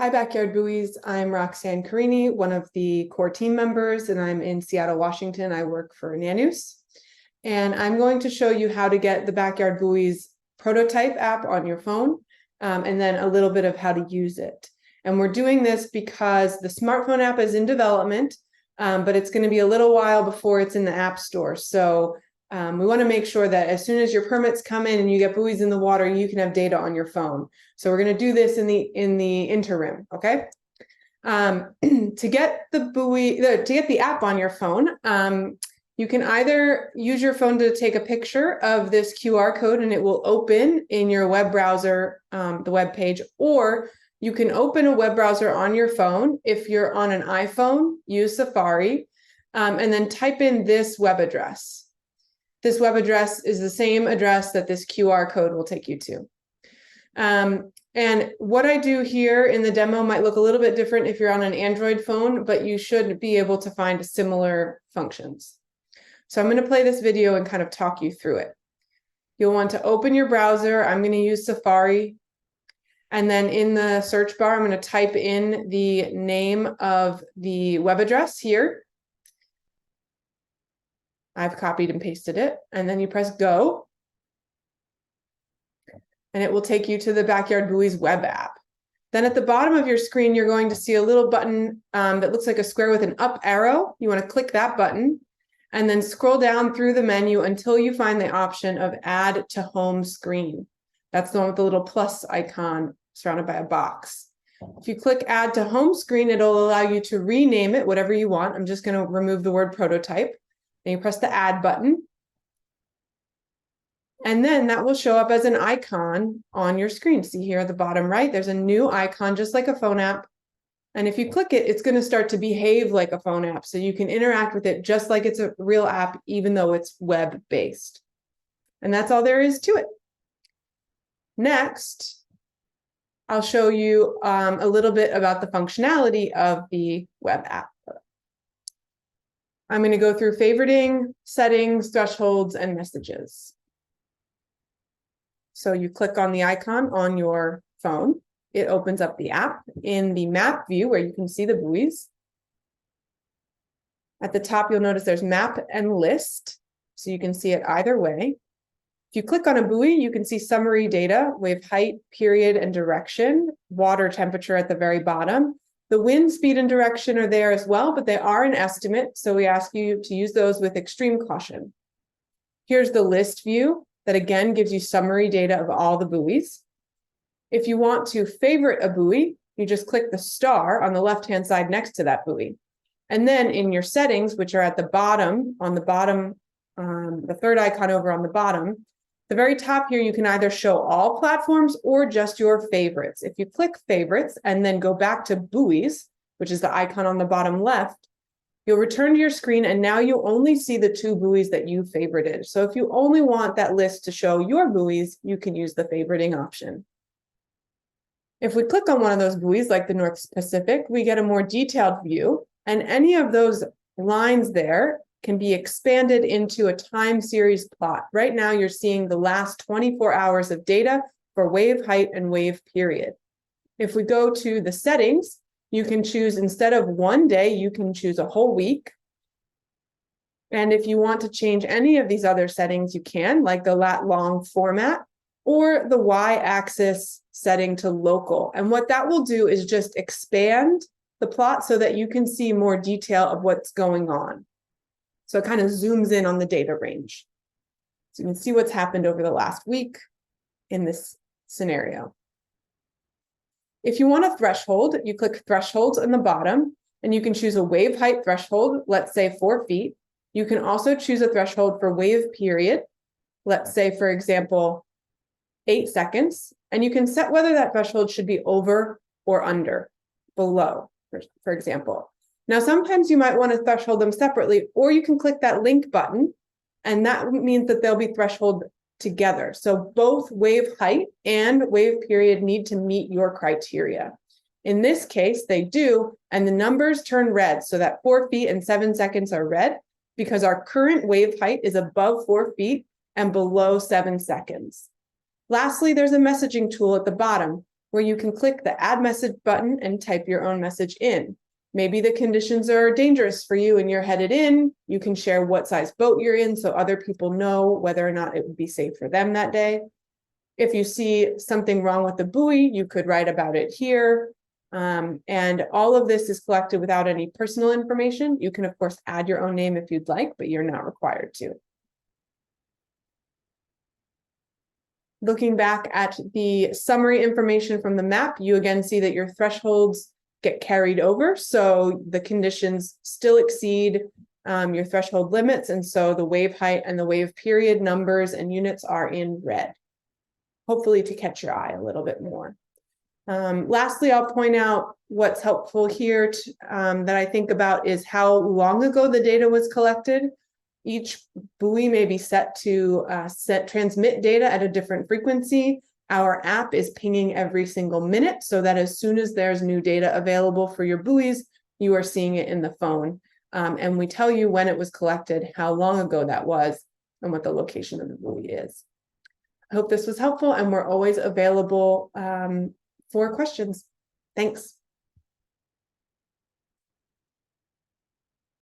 Hi, Backyard Buoys. I'm Roxanne Carini, one of the core team members, and I'm in Seattle, Washington. I work for Nanus. And I'm going to show you how to get the Backyard Buoys prototype app on your phone, and then a little bit of how to use it. And we're doing this because the smartphone app is in development, but it's going to be a little while before it's in the App Store. So we want to make sure that as soon as your permits come in and you get buoys in the water, you can have data on your phone. So we're going to do this in the interim, okay? To get the app on your phone, you can either use your phone to take a picture of this QR code and it will open in your web browser, the web page, or you can open a web browser on your phone. If you're on an iPhone, use Safari, and then type in this web address. This web address is the same address that this QR code will take you to. And what I do here in the demo might look a little bit different if you're on an Android phone, but you should be able to find similar functions. So I'm going to play this video and kind of talk you through it. You'll want to open your browser. I'm going to use Safari. And then in the search bar, I'm going to type in the name of the web address here. I've copied and pasted it, and then you press go, and it will take you to the Backyard Buoys web app. Then at the bottom of your screen, you're going to see a little button that looks like a square with an up arrow. You want to click that button, and then scroll down through the menu until you find the option of Add to Home Screen. That's the one with the little plus icon surrounded by a box. If you click Add to Home Screen, it'll allow you to rename it whatever you want. I'm just going to remove the word prototype. Then you press the add button. And then that will show up as an icon on your screen. See here at the bottom right, there's a new icon, just like a phone app. And if you click it, it's going to start to behave like a phone app. So you can interact with it just like it's a real app, even though it's web-based. And that's all there is to it. Next, I'll show you a little bit about the functionality of the web app. I'm going to go through favoriting, settings, thresholds, and messages. So you click on the icon on your phone. It opens up the app in the map view where you can see the buoys. At the top, you'll notice there's map and list, so you can see it either way. If you click on a buoy, you can see summary data, wave height, period, and direction, water temperature at the very bottom. The wind speed and direction are there as well, but they are an estimate, so we ask you to use those with extreme caution. Here's the list view that again gives you summary data of all the buoys. If you want to favorite a buoy, you just click the star on the left-hand side next to that buoy. And then in your settings, which are at the bottom, the third icon over on the bottom, the very top here, you can either show all platforms or just your favorites. If you click favorites and then go back to buoys, which is the icon on the bottom left, you'll return to your screen and now you only see the 2 buoys that you favorited. So if you only want that list to show your buoys, you can use the favoriting option. If we click on one of those buoys, like the North Pacific, we get a more detailed view, and any of those lines there can be expanded into a time series plot. Right now, you're seeing the last 24 hours of data for wave height and wave period. If we go to the settings, you can choose, instead of one day, you can choose a whole week. And if you want to change any of these other settings, you can, like the lat long format or the y-axis setting to local. And what that will do is just expand the plot so that you can see more detail of what's going on. So it kind of zooms in on the data range. So you can see what's happened over the last week in this scenario. If you want a threshold, you click thresholds on the bottom, and you can choose a wave height threshold, let's say 4 feet. You can also choose a threshold for wave period, let's say, for example, 8 seconds. And you can set whether that threshold should be over or under, below, for example. Now, sometimes you might want to threshold them separately, or you can click that link button, and that means that they'll be threshold together. So both wave height and wave period need to meet your criteria. In this case, they do, and the numbers turn red, so that 4 feet and 7 seconds are red because our current wave height is above 4 feet and below 7 seconds. Lastly, there's a messaging tool at the bottom. where you can click the add message button and type your own message in. Maybe the conditions are dangerous for you and you're headed in. You can share what size boat you're in so other people know whether or not it would be safe for them that day. If you see something wrong with the buoy, you could write about it here. And all of this is collected without any personal information. You can, of course, add your own name if you'd like, but you're not required to. Looking back at the summary information from the map, you again see that your thresholds get carried over. So the conditions still exceed your threshold limits. And so the wave height and the wave period numbers and units are in red, hopefully to catch your eye a little bit more. Lastly, I'll point out what's helpful here that I think about is how long ago the data was collected. Each buoy may be set to transmit data at a different frequency. Our app is pinging every single minute so that as soon as there's new data available for your buoys, you are seeing it in the phone. And we tell you when it was collected, how long ago that was, and what the location of the buoy is. I hope this was helpful, and we're always available for questions. Thanks.